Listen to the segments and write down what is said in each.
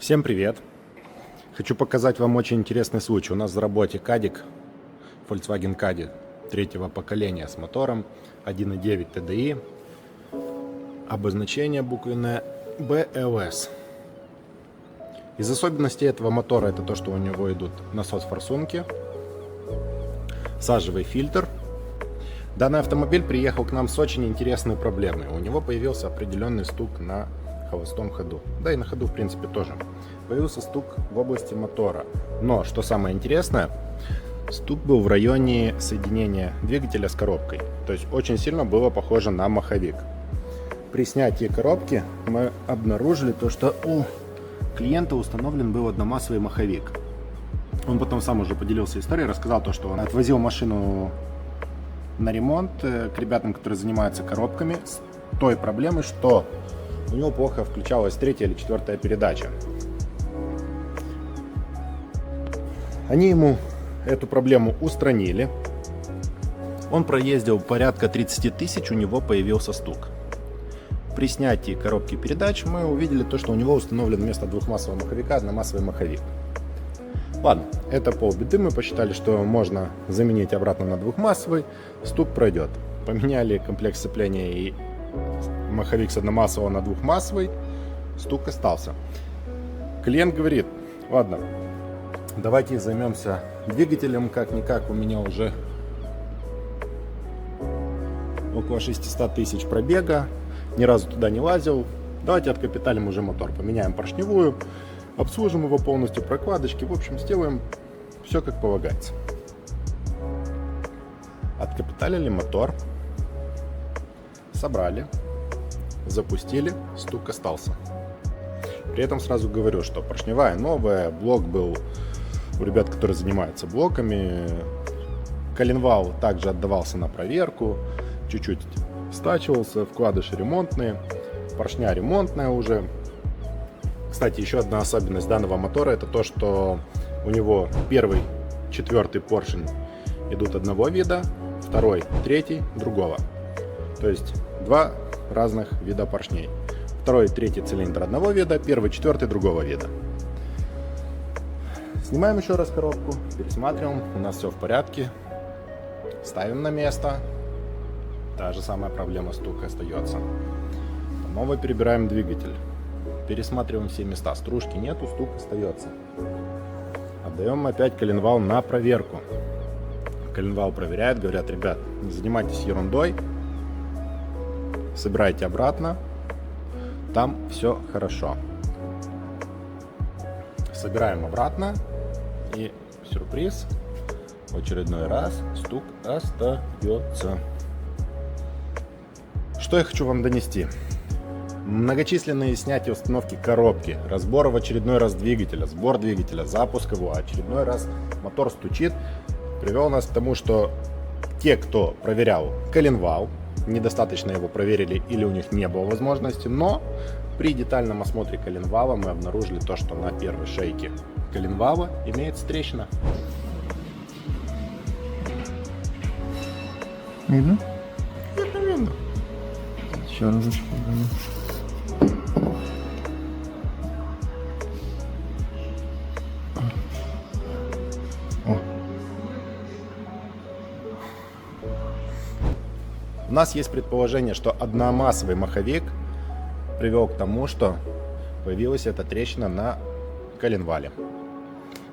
Всем привет! Хочу показать вам очень интересный случай. У нас в работе Кадик, Volkswagen Caddy третьего поколения с мотором 1.9 TDI, обозначение буквенное BLS. Из особенностей этого мотора это то, что у него идут насос-форсунки, сажевый фильтр. Данный автомобиль приехал к нам с очень интересной проблемой. У него появился определенный стук на холостом ходу. Да и на ходу в принципе тоже. Появился стук в области мотора. Но, что самое интересное, стук был в районе соединения двигателя с коробкой. То есть очень сильно было похоже на маховик. При снятии коробки мы обнаружили то, что у клиента установлен был одномассовый маховик. Он потом сам уже поделился историей, рассказал то, что он отвозил машину на ремонт к ребятам, которые занимаются коробками, с той проблемой, что у него плохо включалась третья или четвертая передача. Они ему эту проблему устранили. Он проездил порядка 30 тысяч, у него появился стук. При снятии коробки передач мы увидели то, что у него установлен вместо двухмассового маховика одномассовый маховик. Ладно, это полбеды, мы посчитали, что можно заменить обратно на двухмассовый, стук пройдет. Поменяли комплект сцепления и маховик с одномассового на двухмассовый, стук остался. Клиент говорит: ладно, давайте займемся двигателем, как-никак у меня уже около 600 тысяч пробега, ни разу туда не лазил, давайте откапиталим уже мотор, поменяем поршневую, обслужим его полностью, прокладочки, в общем, сделаем все как полагается. Откапиталили мотор, собрали, запустили, стук остался. При этом сразу говорю, что поршневая новая, блок был у ребят, которые занимаются блоками, коленвал также отдавался на проверку, чуть-чуть стачивался, вкладыши ремонтные, поршня ремонтная уже. Кстати, еще одна особенность данного мотора — это то, что у него первый, четвертый поршень идут одного вида, второй, третий другого. То есть два разных вида поршней. Второй, третий цилиндр одного вида, первый, четвертый другого вида. Снимаем еще раз коробку, пересматриваем, у нас все в порядке, ставим на место. Та же самая проблема стука остается. Снова перебираем двигатель, пересматриваем все места, стружки нету, стук остается. Отдаем опять коленвал на проверку. Коленвал проверяет, говорят: ребят, не занимайтесь ерундой, собирайте обратно, там все хорошо. Собираем обратно, и сюрприз, в очередной раз стук остается. Что я хочу вам донести? Многочисленные снятия установки коробки, разбор в очередной раз двигателя, сбор двигателя, запуск его, очередной раз мотор стучит, привел нас к тому, что те, кто проверял коленвал, недостаточно его проверили или у них не было возможности, но при детальном осмотре коленвала мы обнаружили то, что на первой шейке коленвала имеется трещина. Видно? Это видно. Еще разочек попробуем. О. У нас есть предположение, что одномассовый маховик привел к тому, что появилась эта трещина на коленвале.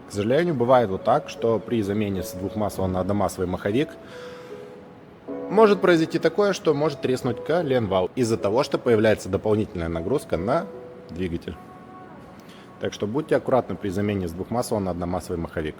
К сожалению, бывает вот так, что при замене с двухмассового на одномассовый маховик может произойти такое, что может треснуть коленвал из-за того, что появляется дополнительная нагрузка на двигатель. Так что будьте аккуратны при замене с двухмассового на одномассовый маховик.